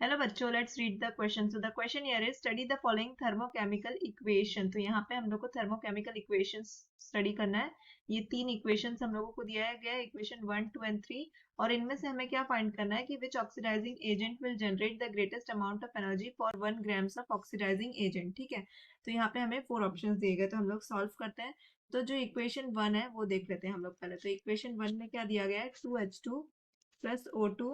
Hello बच्चों, let's read the question. So the question here is study the following thermochemical equation. तो यहाँ पे हम लोग को थर्मोकेमिकल इक्वेशंस स्टडी करना है. ये तीन इक्वेशंस हम लोगों को दिया गया है, इक्वेशन 1, 2 एंड 3. और इनमें से हमें क्या फाइंड करना है कि which oxidising agent will generate the greatest amount of energy for 1 grams of oxidising agent. ठीक है, तो यहाँ पे हमें 4 ऑप्शंस दिए गए, तो हम लोग सॉल्व करते हैं. तो जो इक्वेशन 1 है वो देख लेते हैं हम लोग पहले. तो इक्वेशन 1 में क्या दिया गया है, 2H2 plus O2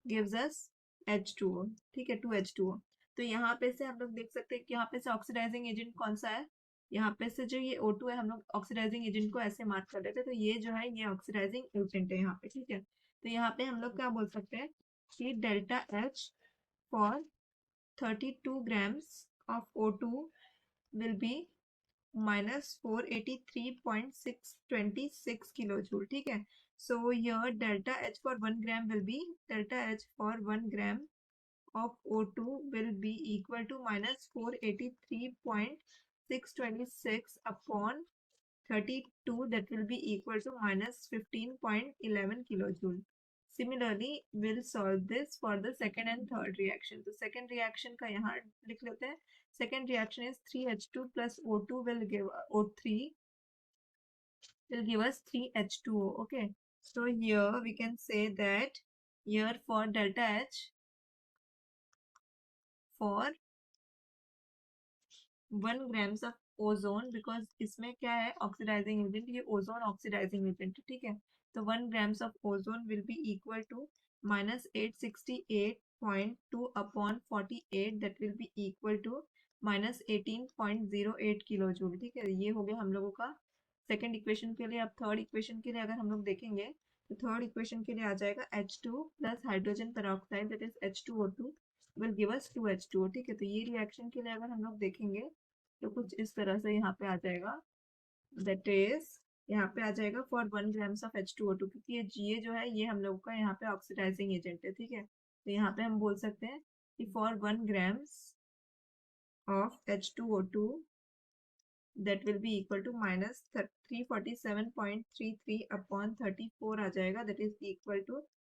gives us H2O. ठीक है, 2H2O. तो यहाँ पे से हम लोग देख सकते हैं कि यहाँ पे से ऑक्सीडाइजिंग एजेंट कौन सा है. यहाँ पे से जो ये O2 है, हम लोग ऑक्सीडाइजिंग एजेंट को ऐसे मार्क कर देते हैं. तो ये जो है ये ऑक्सीडाइजिंग एजेंट है यहाँ पे. ठीक है, तो यहाँ पे हम लोग क्या बोल सकते हैं कि delta H for 32 grams of O2 will be -483.626 kilojoule. ठीक है, so here delta H for 1 gram will be delta H for 1 gram of O2 will be equal to -483.626 upon 32, that will be equal to -15.11 kilojoule. Similarly, we'll solve this for the second and third reaction. तो second reaction का यहाँ लिख लेते हैं. Second reaction is 3H2 plus O2 will give O3 will give us 3H2O. Okay, so here we can say that here for delta H for 1 grams of ozone, because इसमें क्या है oxidising agent, ये ozone oxidising agent. ठीक है, तो 1 grams of ozone will be equal to -868.2 upon 48, that will be equal to -18.08 kilo joule. ठीक है, ये हो गया हम लोगों का सेकेंड इक्वेशन के लिए. अब थर्ड इक्वेशन के लिए अगर हम लोग देखेंगे तो थर्ड इक्वेशन के लिए आ जाएगा H2 plus hydrogen peroxide that is H2O2 will give us 2H2O. ठीक है, तो ये रिएक्शन के लिए अगर हम लोग देखेंगे तो कुछ इस तरह से यहाँ पे आ जाएगा, दैट इज यहाँ पे आ जाएगा फॉर 1 grams ऑफ H2O2, क्योंकि ये जो है ये हम लोग का यहाँ पे ऑक्सीडाइजिंग एजेंट है. ठीक है, तो यहाँ पे हम बोल सकते हैं कि for 1 grams of H2O2 that will be equal to -347.33 upon 34 आ जाएगा, that is equal to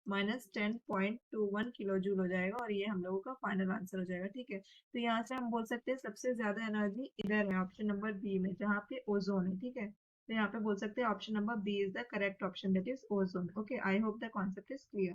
-10.21 kilo joule हो जाएगा. और ये हम लोगों का फाइनल आंसर हो जाएगा. ठीक है, तो यहाँ से हम बोल सकते हैं सबसे ज्यादा एनर्जी इधर है ऑप्शन नंबर बी में, जहाँ पे ओजोन है. ठीक है, तो यहाँ पे बोल सकते हैं option number B is the correct option, that is ozone. Okay, I hope the concept is clear.